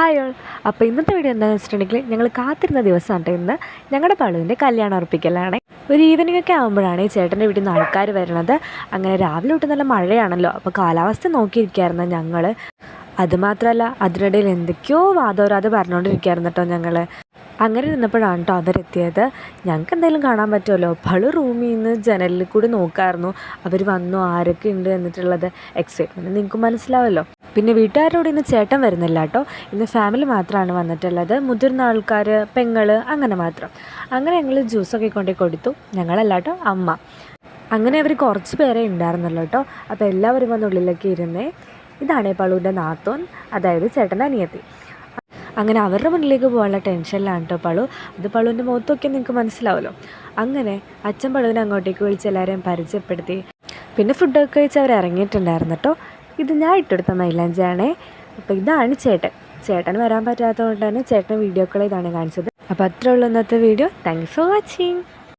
Hi all. അപ്പോൾ ഇന്നത്തെ video എന്താണെന്ന് വെച്ചിട്ടുണ്ടെങ്കിൽ ഞങ്ങൾ കാത്തിരുന്ന ദിവസമാണ് ഇന്ന്. ഞങ്ങളുടെ പളുവിൻ്റെ കല്യാണം ഉറപ്പിക്കലാണ്. ഒരു ഈവനിംഗ് ഒക്കെ ആകുമ്പോഴാണ് ഈ ചേട്ടൻ്റെ വീട്ടിൽ നിന്ന് ആൾക്കാർ വരുന്നത്. അങ്ങനെ രാവിലെ തൊട്ട് നല്ല മഴയാണല്ലോ, അപ്പോൾ കാലാവസ്ഥ നോക്കിയിരിക്കുകയായിരുന്നു ഞങ്ങൾ. അതുമാത്രമല്ല അതിനിടയിൽ എന്തൊക്കെയോ വാദോരാതെ പറഞ്ഞുകൊണ്ടിരിക്കുകയായിരുന്നു കേട്ടോ ഞങ്ങൾ. അങ്ങനെ നിന്നപ്പോഴാണ് കേട്ടോ അവരെത്തിയത്. ഞങ്ങൾക്ക് എന്തെങ്കിലും കാണാൻ പറ്റുമല്ലോ. പളു റൂമിൽ നിന്ന് ജനലിൽ കൂടി നോക്കായിരുന്നു അവർ വന്നു ആരൊക്കെ ഉണ്ട് എന്നിട്ടുള്ളത്. എക്സൈറ്റ്മെൻറ്റ് നിങ്ങൾക്ക് മനസ്സിലാവല്ലോ. പിന്നെ വീട്ടുകാരോട് ഇന്ന് ചേട്ടൻ വരുന്നില്ല കേട്ടോ, ഇന്ന് ഫാമിലി മാത്രമാണ് വന്നിട്ടുള്ളത്. മുതിർന്ന ആൾക്കാർ, പെങ്ങൾ, അങ്ങനെ മാത്രം. അങ്ങനെ ഞങ്ങൾ ജ്യൂസൊക്കെ കൊണ്ടു കൊടുത്തു. ഞങ്ങളല്ല കേട്ടോ, അമ്മ. അങ്ങനെ അവർ കുറച്ച് പേരെ ഉണ്ടായിരുന്നല്ലോ കേട്ടോ. അപ്പോൾ എല്ലാവരും വന്ന് ഉള്ളിലേക്ക് ഇരുന്നേ. ഇതാണ് പളുവിൻ്റെ നാത്തോൻ, അതായത് ചേട്ടൻ്റെ അനിയത്തി. അങ്ങനെ അവരുടെ മുന്നിലേക്ക് പോകാനുള്ള ടെൻഷനിലാണ് കേട്ടോ പളു. അത് പളുവിൻ്റെ മുഖത്തൊക്കെ നിങ്ങൾക്ക് മനസ്സിലാവുമല്ലോ. അങ്ങനെ അച്ഛൻ പളുവിനെ അങ്ങോട്ടേക്ക് വിളിച്ച് എല്ലാവരെയും പരിചയപ്പെടുത്തി. പിന്നെ ഫുഡൊക്കെ കഴിച്ച് അവർ ഇറങ്ങിയിട്ടുണ്ടായിരുന്നു കേട്ടോ. ഇത് ഞാൻ ഇട്ടെടുത്ത മൈലാഞ്ചിയാണേ. അപ്പോൾ ഇതാണ് ചേട്ടൻ വരാൻ പറ്റാത്തത് കൊണ്ട് തന്നെ ചേട്ടൻ വീഡിയോ കോൾ ഇതാണ് കാണിച്ചത്. അപ്പോൾ അത്രേ ഉള്ളൂ ഇന്നത്തെ വീഡിയോ. Thanks for watching.